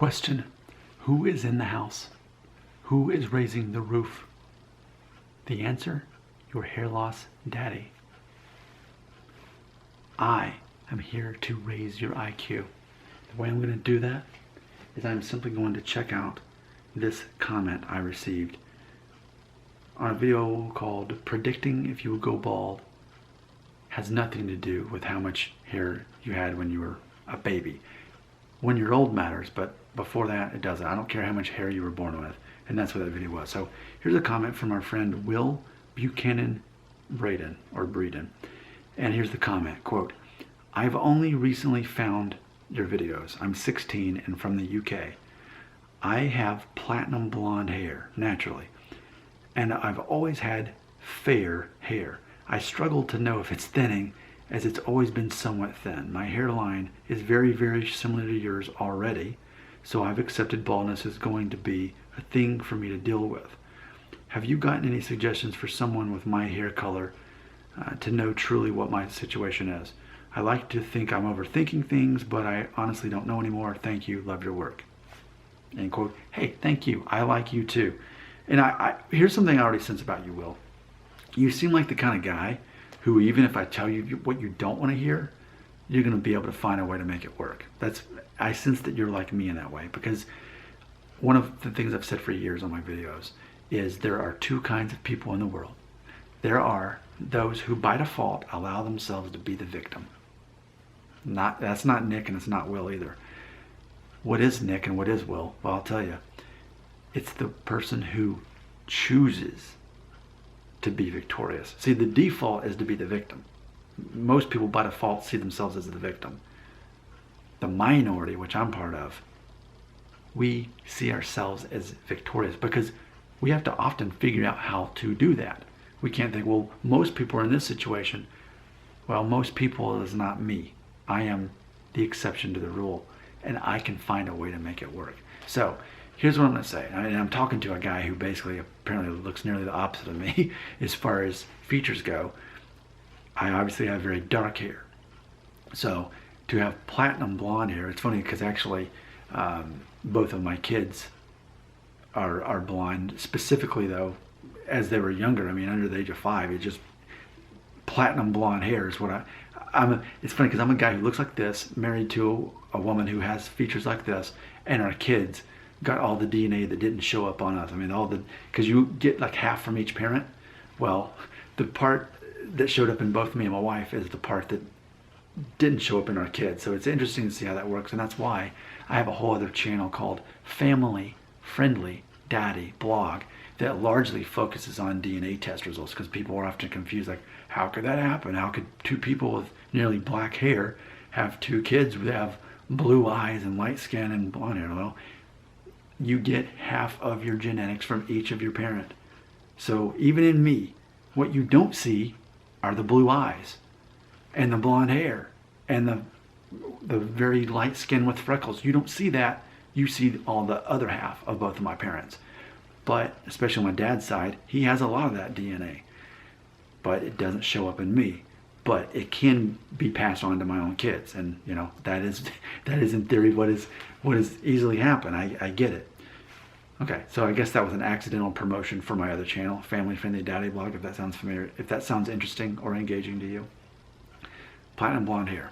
Question: who is in the house? Who is raising the roof? The answer: your hair loss daddy. I am here to raise your IQ. The way I'm going to do that is I'm simply going to check out this comment I received on a video called Predicting If You Will Go Bald. Has nothing to do with how much hair you had when you were a baby. When you're old matters, but before that it doesn't. I don't care how much hair you were born with. And that's what that video was. So here's a comment from our friend Will Buchanan Breeden. And here's the comment, quote, "I've only recently found your videos. I'm 16 and from the UK. I have platinum blonde hair, naturally. And I've always had fair hair. I struggle to know if it's thinning, as it's always been somewhat thin. My hairline is very, very similar to yours already, so I've accepted baldness is going to be a thing for me to deal with. Have you gotten any suggestions for someone with my hair color to know truly what my situation is? I like to think I'm overthinking things, but I honestly don't know anymore. Thank you. Love your work." End quote. Hey, thank you. I like you too. And here's something I already sense about you, Will. You seem like the kind of guy who, even if I tell you what you don't want to hear, you're going to be able to find a way to make it work. I sense that you're like me in that way, because one of the things I've said for years on my videos is there are two kinds of people in the world. There are those who by default allow themselves to be the victim. That's not Nick and it's not Will either. What is Nick and what is Will? Well, I'll tell you. It's the person who chooses to be victorious. See, the default is to be the victim. Most people by default see themselves as the victim. The minority, which I'm part of, we see ourselves as victorious because we have to often figure out how to do that. We can't think, well, most people are in this situation. Well, most people is not me. I am the exception to the rule, and I can find a way to make it work. So here's what I'm going to say. And I'm talking to a guy who basically apparently looks nearly the opposite of me as far as features go. I obviously have very dark hair. So to have platinum blonde hair, it's funny because actually both of my kids are blonde. Specifically though, as they were younger, I mean under the age of 5, it's just platinum blonde hair is what it's funny because I'm a guy who looks like this, married to a woman who has features like this, and our kids got all the DNA that didn't show up on us. I mean, because you get like half from each parent. Well, the part that showed up in both me and my wife is the part that didn't show up in our kids. So it's interesting to see how that works, and that's why I have a whole other channel called Family Friendly Daddy Blog that largely focuses on DNA test results, because people are often confused, like, how could that happen? How could two people with nearly black hair have two kids who have blue eyes and light skin and blonde hair? Well, you get half of your genetics from each of your parent. So even in me, what you don't see are the blue eyes and the blonde hair and the very light skin with freckles. You don't see that. You see all the other half of both of my parents. But especially on my dad's side, he has a lot of that DNA. But it doesn't show up in me. But it can be passed on to my own kids, and you know that is in theory what is easily happen. I get it. Okay, so I guess that was an accidental promotion for my other channel, Family Friendly Daddy Blog. If that sounds familiar, if that sounds interesting or engaging to you. Platinum blonde hair.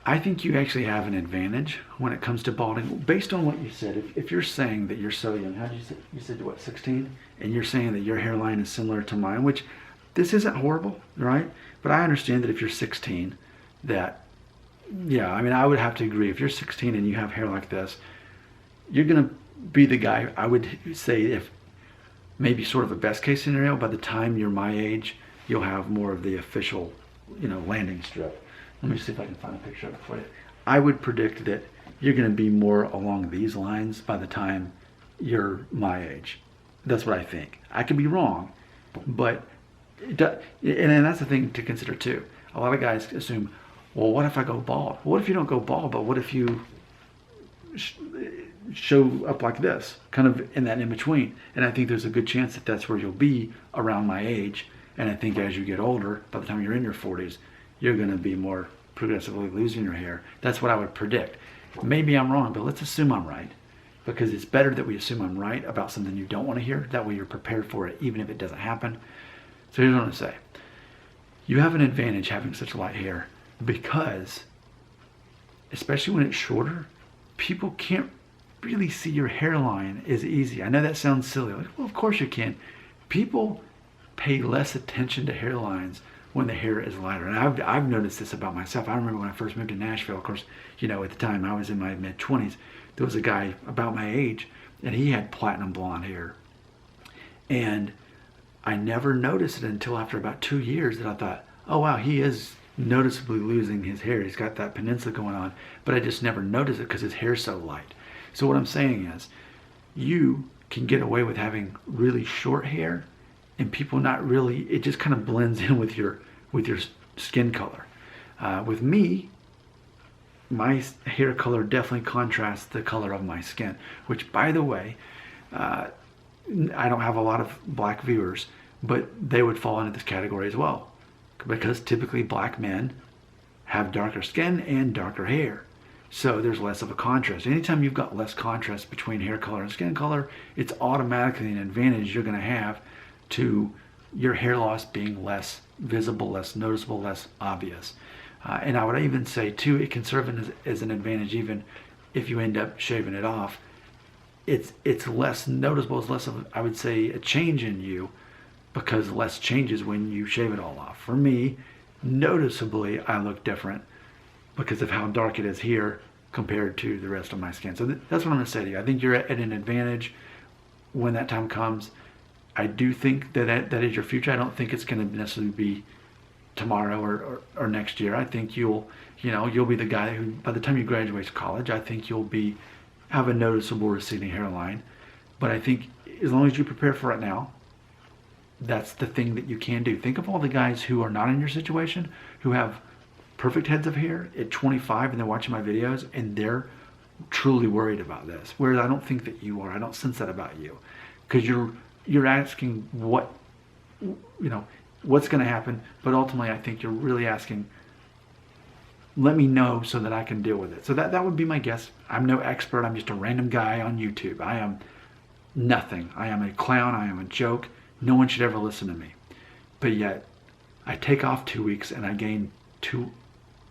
I think you actually have an advantage when it comes to balding, based on what you said. If you're saying that you're so young, how did you say? You said what, 16, and you're saying that your hairline is similar to mine, which this isn't horrible, right? But I understand that if you're 16, that, yeah, I mean, I would have to agree. If you're 16 and you have hair like this, you're going to be the guy, I would say, if maybe sort of a best case scenario, by the time you're my age, you'll have more of the official, landing strip. Let me see if I can find a picture of it for you. I would predict that you're going to be more along these lines by the time you're my age. That's what I think. I could be wrong, but and that's the thing to consider too. A lot of guys assume, well, what if I go bald? What if you don't go bald, but what if you show up like this, kind of in that in between? And I think there's a good chance that that's where you'll be around my age. And I think as you get older, by the time you're in your 40s, you're going to be more progressively losing your hair. That's what I would predict. Maybe I'm wrong, but let's assume I'm right, because it's better that we assume I'm right about something you don't want to hear. That way you're prepared for it, even if it doesn't happen. So here's what I'm going to say. You have an advantage having such light hair because, especially when it's shorter, people can't really see your hairline as easy. I know that sounds silly. Like, well, of course you can. People pay less attention to hairlines when the hair is lighter. And I've noticed this about myself. I remember when I first moved to Nashville, of course, at the time I was in my mid-20s, there was a guy about my age, and he had platinum blonde hair. And I never noticed it until after about 2 years that I thought, oh wow, he is noticeably losing his hair. He's got that peninsula going on, but I just never noticed it because his hair's so light. So what I'm saying is, you can get away with having really short hair and people not really, it just kind of blends in with your skin color. With me, my hair color definitely contrasts the color of my skin, which, by the way, I don't have a lot of black viewers, but they would fall into this category as well, because typically black men have darker skin and darker hair. So there's less of a contrast. Anytime you've got less contrast between hair color and skin color, it's automatically an advantage you're going to have to your hair loss being less visible, less noticeable, less obvious. And I would even say too, it can serve as an advantage even if you end up shaving it off. It's less noticeable, it's less of, I would say, a change in you, because less changes when you shave it all off. For me, noticeably, I look different because of how dark it is here compared to the rest of my skin. So that's what I'm going to say to you. I think you're at an advantage when that time comes. I do think that is your future. I don't think it's going to necessarily be tomorrow or next year. I think you'll be the guy who, by the time you graduate college, I think you'll have a noticeable receding hairline. But I think as long as you prepare for it now, that's the thing that you can do. Think of all the guys who are not in your situation, who have perfect heads of hair at 25 and they're watching my videos and they're truly worried about this. Whereas I don't think that you are. I don't sense that about you, because you're asking what's going to happen, but ultimately I think you're really asking, let me know so that I can deal with it. So that would be my guess. I'm no expert. I'm just a random guy on YouTube. I am nothing. I am a clown. I am a joke. No one should ever listen to me. But yet, I take off 2 weeks and I gain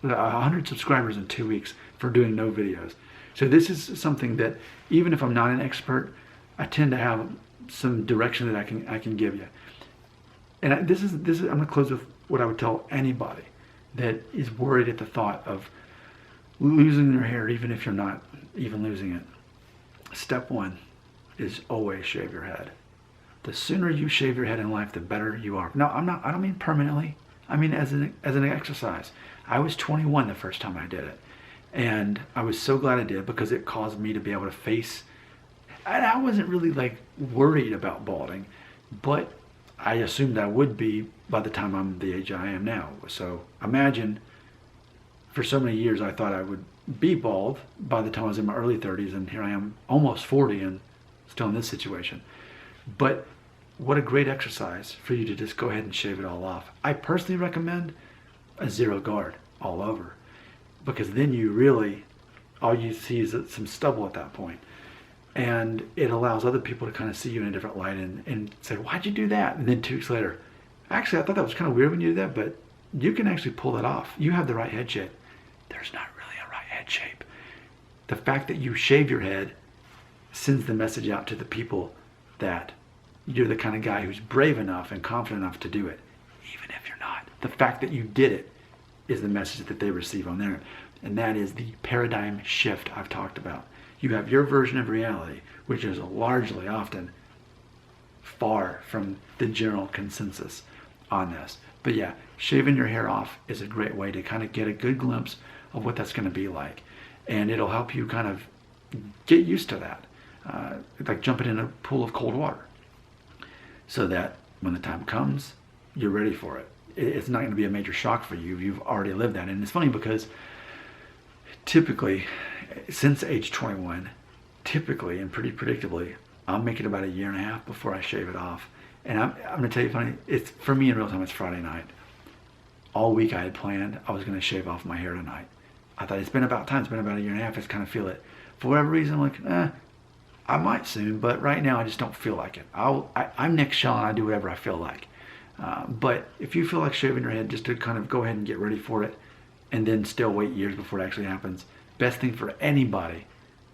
100 subscribers in 2 weeks for doing no videos. So this is something that, even if I'm not an expert, I tend to have some direction that I can give you. And this is I'm going to close with what I would tell anybody that is worried at the thought of losing their hair, even if you're not even losing it. Step one is always shave your head. The sooner you shave your head in life, the better you are. No, I don't mean permanently. I mean as an exercise. I was 21 the first time I did it. And I was so glad I did, because it caused me to be able to face, and I wasn't really like worried about balding, but I assumed I would be by the time I'm the age I am now. So imagine, for so many years I thought I would be bald by the time I was in my early 30s, and here I am almost 40 and still in this situation. But what a great exercise for you to just go ahead and shave it all off. I personally recommend a zero guard all over, because then you really, all you see is some stubble at that point. And it allows other people to kind of see you in a different light and say, why'd you do that? And then 2 weeks later, actually, I thought that was kind of weird when you did that, but you can actually pull that off. You have the right head shape. There's not really a right head shape. The fact that you shave your head sends the message out to the people that you're the kind of guy who's brave enough and confident enough to do it, even if you're not. The fact that you did it is the message that they receive on there. And that is the paradigm shift I've talked about. You have your version of reality, which is largely often far from the general consensus on this. But yeah, shaving your hair off is a great way to kind of get a good glimpse of what that's going to be like. And it'll help you kind of get used to that. Like jumping in a pool of cold water, so that when the time comes, you're ready for it. It's not going to be a major shock for you. You've already lived that. And it's funny because typically, since age 21, typically and pretty predictably, I'll make it about 1.5 years before I shave it off. And I'm going to tell you funny, it's for me in real time, it's Friday night. All week I had planned I was going to shave off my hair tonight. I thought it's been about time. It's been about a year and a half. I just kind of feel it. For whatever reason, I'm like, I might soon, but right now I just don't feel like it. I'm Nick Shaw and I do whatever I feel like. But if you feel like shaving your head, just to kind of go ahead and get ready for it and then still wait years before it actually happens. Best thing for anybody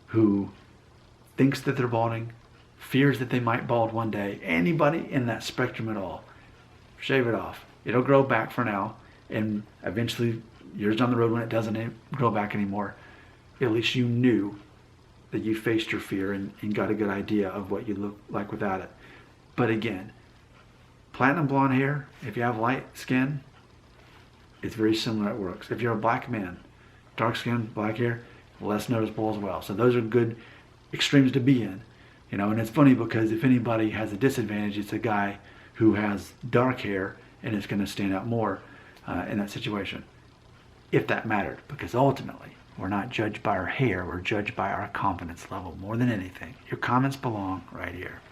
who thinks that they're balding, fears that they might bald one day, anybody in that spectrum at all, shave it off. It'll grow back for now, and eventually, years down the road when it doesn't grow back anymore, at least you knew that you faced your fear and got a good idea of what you look like without it. But again, platinum blonde hair, if you have light skin, it's very similar. It works. If you're a black man, dark skin, black hair, less noticeable as well. So those are good extremes to be in. You know, and it's funny because if anybody has a disadvantage, it's a guy who has dark hair, and it's going to stand out more in that situation, if that mattered. Because ultimately, we're not judged by our hair, we're judged by our confidence level more than anything. Your comments belong right here.